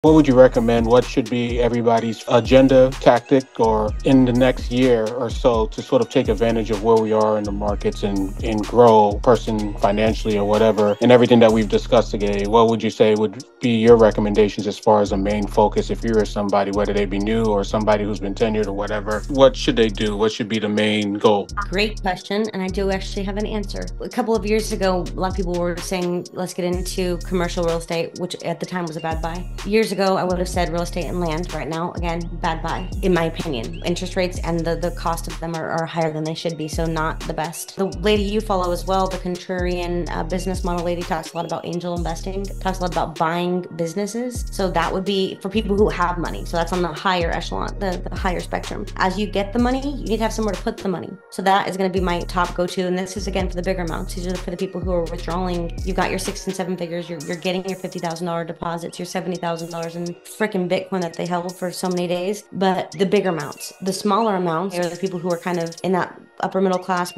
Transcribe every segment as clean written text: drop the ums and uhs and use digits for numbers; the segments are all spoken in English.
What would you recommend? What should be everybody's agenda, tactic, or in the next year or so to sort of take advantage of where we are in the markets and grow person financially or whatever, and everything that we've discussed today? What would you say would be your recommendations as far as a main focus if you were somebody, whether they be new or somebody who's been tenured or whatever? What should they do? What should be the main goal? Great question, and I do actually have an answer. A couple of years ago, a lot of people were saying, let's get into commercial real estate, which at the time was a bad buy. Years ago, I would have said real estate and land. Right now, again, bad buy, in my opinion. Interest rates and the cost of them are higher than they should be, so not the best. The lady you follow as well, the contrarian business model lady, talks a lot about angel investing, talks a lot about buying businesses. So that would be for people who have money. So that's on the higher echelon, the higher spectrum. As you get the money, you need to have somewhere to put the money. So that is going to be my top go-to, and this is again for the bigger amounts. These are for the people who are withdrawing. You've got your 6 and 7 figures. You're getting your $50,000 deposits, your $70,000 in freaking Bitcoin that they held for so many days. But the bigger amounts, the smaller amounts, are the people who are kind of in that upper middle class,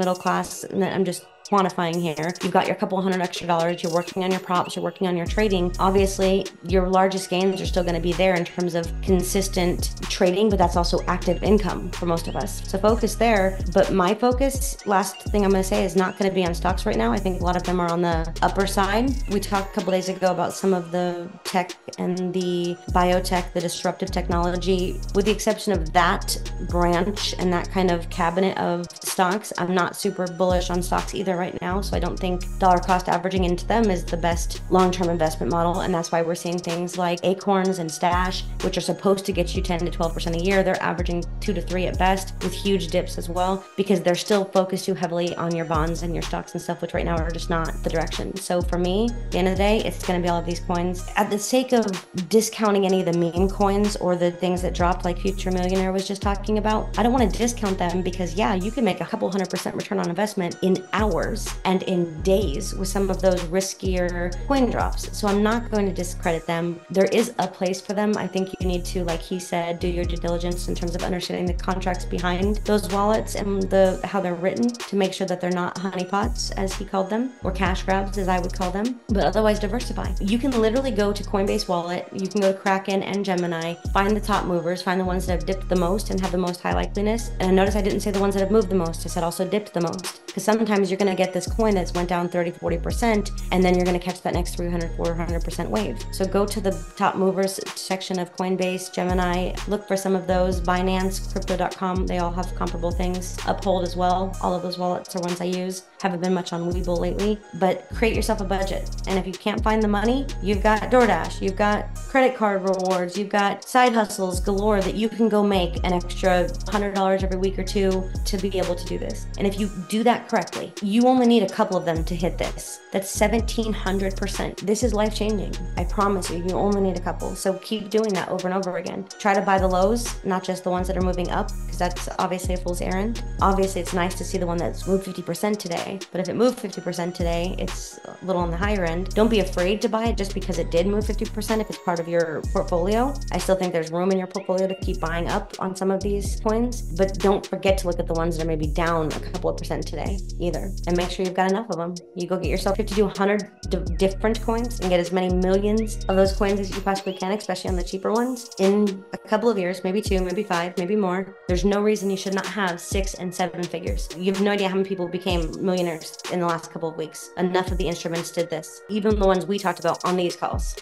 and I'm just quantifying here. You've got your couple $100 extra. You're working on your props. You're working on your trading. Obviously, your largest gains are still going to be there in terms of consistent trading, but that's also active income for most of us. So focus there. But my focus, last thing I'm going to say, is not going to be on stocks right now. I think a lot of them are on the upper side. We talked a couple days ago about some of the tech and the biotech, the disruptive technology. With the exception of that branch and that kind of cabinet of stocks, I'm not super bullish on stocks either right now. So I don't think dollar cost averaging into them is the best long-term investment model. And that's why we're seeing things like Acorns and Stash, which are supposed to get you 10 to 12% a year. They're averaging 2 to 3 at best, with huge dips as well, because they're still focused too heavily on your bonds and your stocks and stuff, which right now are just not the direction. So for me, at the end of the day, it's going to be all of these coins. At the sake of discounting any of the meme coins or the things that dropped, like Future Millionaire was just talking about, I don't want to discount them, because yeah, you can make a couple 100% return on investment in hours and in days with some of those riskier coin drops. So I'm not going to discredit them. There is a place for them. I think you need to, like he said, do your due diligence in terms of understanding the contracts behind those wallets and how they're written, to make sure that they're not honeypots, as he called them, or cash grabs, as I would call them. But otherwise, diversify. You can literally go to Coinbase Wallet. You can go to Kraken and Gemini, find the top movers, find the ones that have dipped the most and have the most high likeliness. And notice I didn't say the ones that have moved the most. I said also dipped the most, because sometimes you're going to get this coin that's went down 30-40%, and then you're going to catch that next 300-400% wave. So go to the top movers section of Coinbase, Gemini, look for some of those. Binance, crypto.com, they all have comparable things. Uphold as well. All of those wallets are ones I use. Haven't been much on Webull lately, but create yourself a budget. And if you can't find the money, you've got DoorDash, you've got credit card rewards, you've got side hustles galore that you can go make an extra $100 every week or two to be able to do this. And if you do that correctly, you only need a couple of them to hit this. That's 1,700%. This is life-changing. I promise you, you only need a couple. So keep doing that over and over again. Try to buy the lows, not just the ones that are moving up, because that's obviously a fool's errand. Obviously, it's nice to see the one that's moved 50% today, but if it moved 50% today, it's a little on the higher end. Don't be afraid to buy it just because it did move 50% if it's part of your portfolio. I still think there's room in your portfolio to keep buying up on some of these coins, but don't forget to look at the ones that are maybe down a couple of percent today either, and make sure you've got enough of them. You go get yourself 50 to 100 different coins and get as many millions of those coins as you possibly can, especially on the cheaper ones, in a couple of years, maybe 2, maybe 5, maybe more. There's no reason you should not have 6 and 7 figures. You have no idea how many people became millionaires in the last couple of weeks. Enough of the instruments did this, even the ones we talked about on these calls.